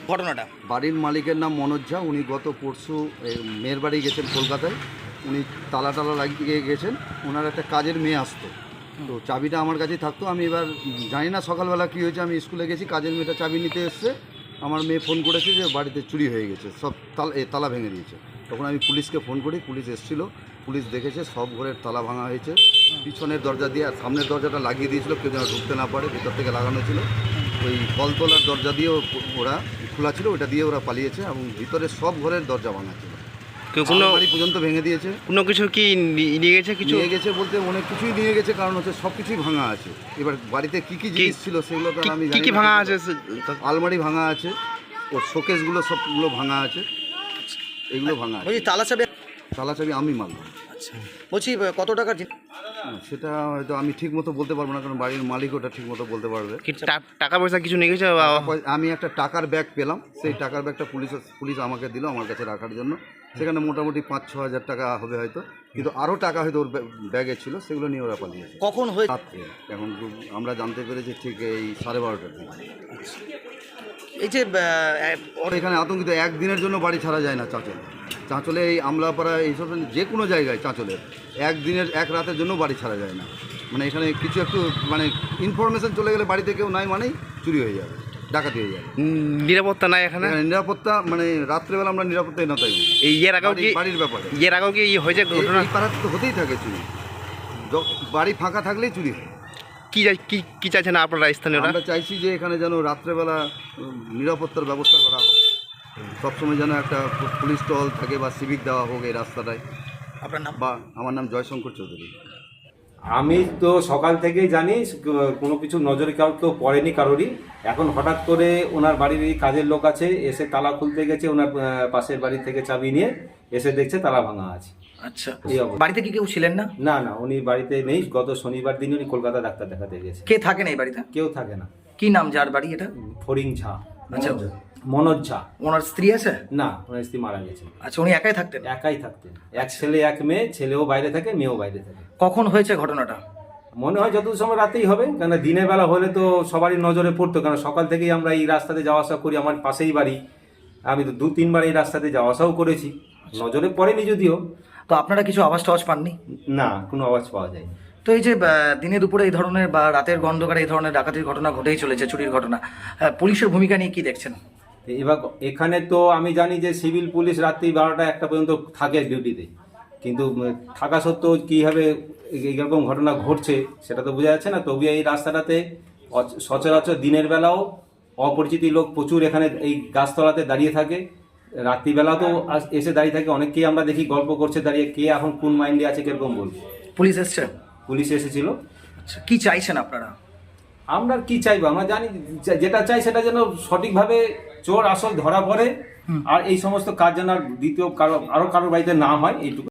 ঘটনাটা? বাড়ির মালিকের নাম মনোজ ঝা। উনি গত পরশু মেয়ের বাড়ি গেছেন কলকাতায়। উনি তালা লাগিয়ে গেছেন। ওনার একটা কাজের মেয়ে আসতো, তো চাবিটা আমার কাছেই থাকতো। আমি এবার জানি না সকালবেলা কী হয়েছে, আমি স্কুলে গেছি, কাজের মেয়েটা চাবি নিতে এসছে। আমার মেয়ে ফোন করেছে যে বাড়িতে চুরি হয়ে গেছে, সব তালা ভেঙে দিয়েছে। তখন আমি পুলিশকে ফোন করি, পুলিশ এসেছিলো। পুলিশ দেখেছে সব ঘরের তালা ভাঙা হয়েছে। পিছনের দরজা দিয়ে আর সামনের দরজাটা লাগিয়ে দিয়েছিল, কেউ যেন ঢুকতে না পারে, ভিতর থেকে লাগানো ছিল। ওই কলতলার দরজা দিয়েও ওরা খোলা ছিল, ওটা দিয়ে ওরা পালিয়েছে। এবং ভিতরে সব ঘরের দরজা ভাঙা ছিল, কোনো বাড়ি পর্যন্ত ভেঙে দিয়েছে। কোনো কিছু কি নিয়ে গেছে? কিছু নিয়ে গেছে বলতে অনেক কিছুই নিয়ে গেছে, কারণ হচ্ছে সব কিছুই ভাঙা আছে। এবার বাড়িতে কী কী জিনিস ছিল সেগুলো তো আমি জানি কি না। ভাঙা আছে? আলমারি ভাঙা আছে, ওর শোকেসগুলো সবগুলো ভাঙা আছে, এগুলো ভাঙা আছে। বলছি তালা চাবি আমি মারলাম। আচ্ছা, বলছি কত টাকার সেটা হয়তো আমি ঠিক মতো বলতে পারবো না, কারণ বাড়ির মালিক ওটা ঠিক মতো বলতে পারবে। টাকা পয়সা কিছু নিয়ে গেছে? আমি একটা টাকার ব্যাগ পেলাম, সেই টাকার ব্যাগটা পুলিশ আমাকে দিল আমার কাছে রাখার জন্য। সেখানে মোটামুটি 5-6 হাজার টাকা হবে হয়তো, কিন্তু আরও টাকা হয়তো ওর ব্যাগে ছিল, সেগুলো নিয়ে ওরা পালিয়েছে। কখন হয়ে? রাত্রে। এখন আমরা জানতে পেরেছি ঠিক এই 12:30টার দিকে। এই যে এখানে আতঙ্কিত, একদিনের জন্য বাড়ি ছাড়া যায় না। চাঁচলে এই আমলাপাড়া এইসব যে কোনো জায়গায় চাঁচলের এক রাতের জন্য বাড়ি ছাড়া যায় না। মানে এখানে কিছু একটু মানে ইনফরমেশন চলে গেলে বাড়িতে কেউ নাই মানেই চুরি হয়ে যাবে, ডাকাতি হয়ে যাবে। নিরাপত্তা নাই এখানে? নিরাপত্তা মানে রাত্রেবেলা আমরা নিরাপত্তাই না তাই এই বাড়ির ব্যাপারে কি হয়েছে ঘটনা? এই পাড়াতে তো হতেই থাকে চুরি, বাড়ি ফাঁকা থাকলেই চুরি হয়। কি চাইছেন আপনারা স্থানীয়রা? আমরা চাইছি যে এখানে যেন রাত্রেবেলা নিরাপত্তার ব্যবস্থা করা হোক, সবসময় যেন একটা পুলিশ টহল থাকে বা সিভিক দেওয়া হোক এই রাস্তাটায়। আপনার নাম? আমার নাম জয়শঙ্কর চৌধুরী। আমি তো সকাল থেকেই জানি কোনো কিছু নজরে কেউ পড়েনি কারোরই। এখন হঠাৎ করে ওনার বাড়ির এই কাজের লোক আছে, এসে তালা খুলতে গেছে, ওনার পাশের বাড়ি থেকে চাবি নিয়ে এসে দেখছে তালা ভাঙা আছে। আচ্ছা, এই অবস্থা। বাড়িতে কি কেউ ছিলেন না? না না, উনি বাড়িতে নেই। গত শনিবার দিন উনি কলকাতা ডাক্তার দেখাতে গেছে। কে থাকেন এই বাড়িতে? কেউ থাকে না। কি নাম যার বাড়ি এটা? ফড়িং ঝা। আচ্ছা, মনোজ ঝা। ওনার স্ত্রী আছে? না, ওনার স্ত্রী মারা গেছে। আচ্ছা, উনি একাই থাকতেন? একাই থাকতেন। এক ছেলে এক মেয়ে, ছেলেও বাইরে থাকে, মেয়েও বাইরে থাকে। কখন হয়েছে ঘটনাটা? মনে হয় যত সময় রাতেই হবে, কেন দিনের বেলা হলে তো সবারই নজরে পড়তো, কারণ সকাল থেকেই আমরা এই রাস্তাতে যাওয়া আসা করি। আমার পাশেই বাড়ি, আমি তো 2-3 বার এই রাস্তাতে যাওয়া আসাও করেছি, নজরে পড়েনি যদিও। তো আপনারা কিছু আওয়াজ টাওয়াজ পাননি? না, কোনো আওয়াজ পাওয়া যায়। তো এই যে দিনে দুপুরে এই ধরনের বা রাতের অন্ধকারে এই ধরনের ডাকাতির ঘটনা ঘটেই চলেছে, চুরির ঘটনা, পুলিশের ভূমিকা নিয়ে কি দেখছেন? এবার এখানে তো আমি জানি যে সিভিল পুলিশ রাত্রি 12টা-1টা পর্যন্ত থাকে ডিউটিতে, কিন্তু থাকা সত্ত্বেও কীভাবে এইরকম ঘটনা ঘটছে সেটা তো বোঝা যাচ্ছে না। তবু এই রাস্তাটাতে সচরাচর দিনের বেলাও অপরিচিত লোক প্রচুর এখানে এই গাছতলাতে দাঁড়িয়ে থাকে, রাত্রিবেলাও তো এসে দাঁড়িয়ে থাকে। অনেককেই আমরা দেখি গল্প করছে দাঁড়িয়ে, কে এখন কোন মাইন্ডে আছে কিরকম বলবো। পুলিশ এসছে? পুলিশ এসেছিল। আচ্ছা, কি চাইছেন আপনারা? আমরা কি চাইবো, আমরা জানি যেটা চাই সেটা যেন সঠিকভাবে চোর আসল ধরা পড়ে, আর এই সমস্ত কাজ যেন দ্বিতীয় আরো কারোর বাড়িতে না হয়, এইটুকু।